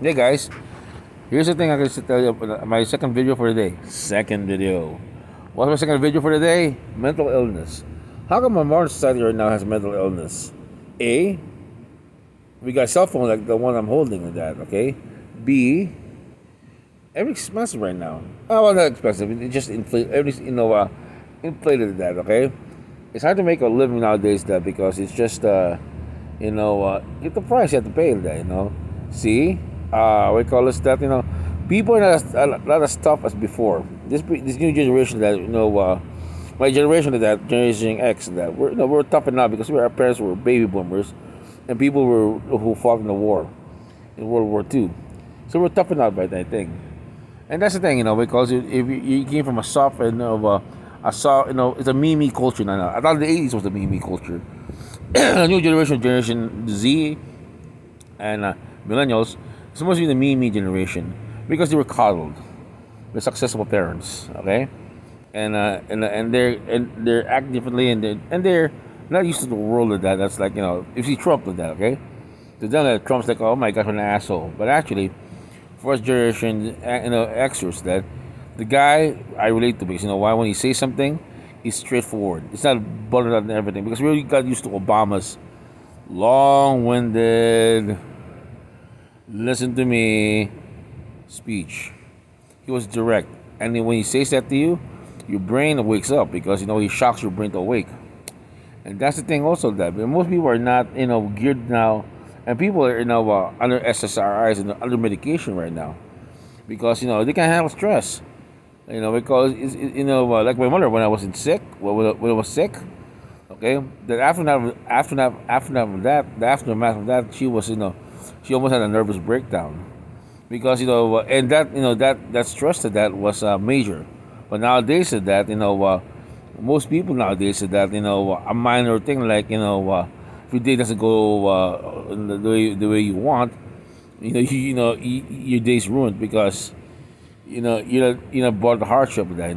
Hey guys, here's the thing I can tell you. My second video for the day. Second video. What's my second video for the day? Mental illness. How come our modern society right now has mental illness? A, we got cell phone like the one I'm holding with that. Okay. B, everything's expensive right now. Oh, well, not expensive. It just everything's inflated with that. Okay. It's hard to make a living nowadays that because it's just get the price you have to pay that. See, we call this that. People are not as tough as before. This new generation that my generation of that Generation X and that we're tougher now because our parents were baby boomers, and people who fought in the war, in World War II, so we're tougher now by that thing. And that's the thing, because if you came from a soft and a soft, it's a meme culture now. I thought the '80s was the meme culture. The new Generation Z and millennials, it's supposed to be the meme generation because they were coddled with successful parents. Okay, and they act differently and they're not used to the world of that. That's like if you see Trump with that. Okay, to them Trump's like, oh my gosh, what an asshole. But actually, first generation Xers, that the guy I relate to because why, when he says something, he's straightforward. It's not buttered up and everything because we really got used to Obama's long-winded, listen to me speech. He was direct, and then when he says that to you, your brain wakes up because he shocks your brain to awake. And that's the thing also, that most people are not geared now, and people are under SSRIs and under medication right now because they can't handle stress. Because like my mother, when I was sick, when I was sick, okay, the aftermath of that, she almost had a nervous breakdown because and that stress to that was major. But nowadays, that most people nowadays say that a minor thing like if your day doesn't go the way you want, your day's ruined because brought the hardship of that.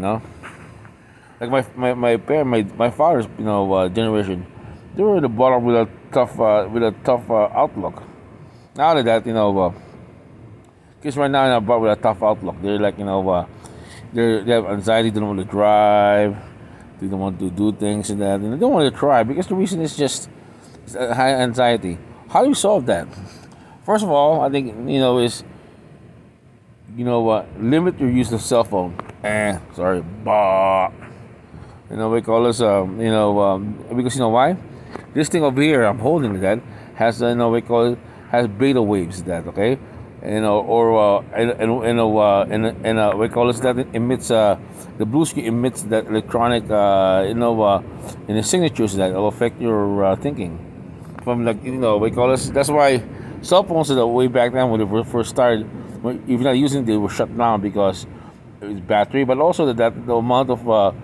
Like my father's generation, they were in the bottom with a tough outlook. Now that kids right now brought with a tough outlook. They're like they have anxiety. They don't want to drive. They don't want to do things and that, and they don't want to try because the reason is just high anxiety. How do you solve that? First of all, I think is limit your use of cell phone. Sorry, bah. We call this because why? This thing over here I'm holding that has we call it has beta waves that, okay, or we call this that it emits the blue screen emits that electronic in the signatures that will affect your thinking from, like, we call this, that's why cell phones are the way back then when they were first started, if you're not using it, they were shut down because it's battery, but also that the amount of of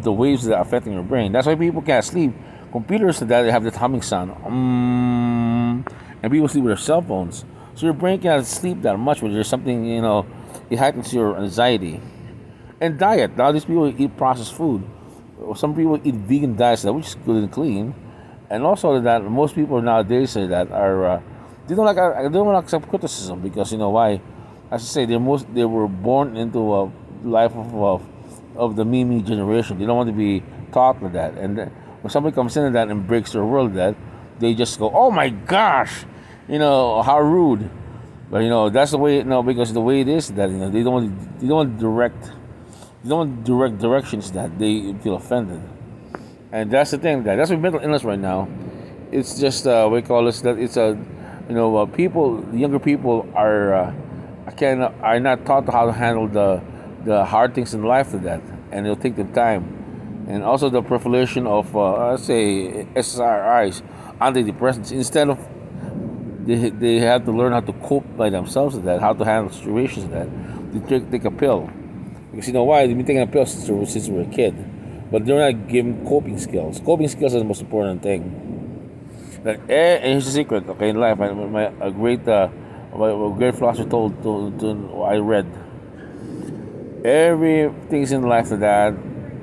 the waves that are affecting your brain. That's why people can't sleep. Computers that have the humming sound, and people sleep with their cell phones. So your brain cannot sleep that much when there's something, it heightens your anxiety. And diet. Now these people eat processed food. Some people eat vegan diets, which is good and clean. And also that most people nowadays say that are they don't want to accept criticism because why? As I say, they were born into a life of the meme generation. They don't want to be taught with that. And when somebody comes in that and breaks their world, that they just go, "Oh my gosh, how rude." But that's the way. Because the way it is that they don't want direct directions that they feel offended. And that's the thing, that's with mental illness right now. It's just we call this that it's a people, younger people are not taught how to handle the hard things in life to that, and it'll take them time. And also the proliferation of let's say SSRIs, antidepressants, instead of they have to learn how to cope by themselves with that, how to handle situations with that. They take a pill because why? They've been taking a pill since we were a kid, but they're not given coping skills. Coping skills is the most important thing. Like, and here's the secret, okay, in life. A great philosopher I read, everything's in life that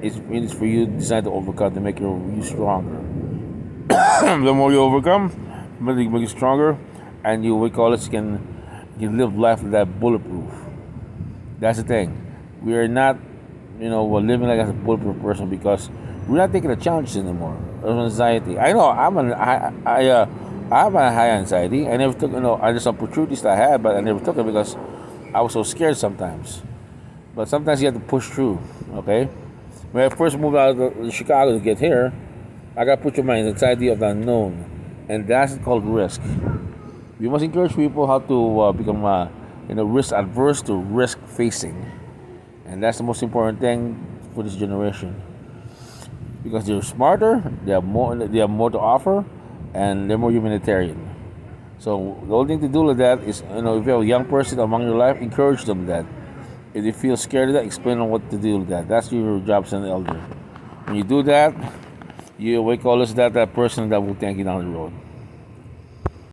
is for you to decide to overcome to make you stronger. The more you overcome, the more you make you stronger, and we call it, can can live life that bulletproof. That's the thing. We are not, we're living like as a bulletproof person because we're not taking the challenges anymore. Of anxiety. I know I have a high anxiety. I never took, there's opportunities that I had, but I never took it because I was so scared sometimes. But sometimes you have to push through. Okay. When I first moved out of Chicago to get here, I got put in my anxiety of the unknown, and that's called risk. We must encourage people how to become, risk adverse to risk facing, and that's the most important thing for this generation because they're smarter, they have more to offer, and they're more humanitarian. So the only thing to do with that is, if you have a young person among your life, encourage them that. If they feel scared of that, explain them what to do with that. That's your job as an elder. When you do that, you wake all this that person that will thank you down the road.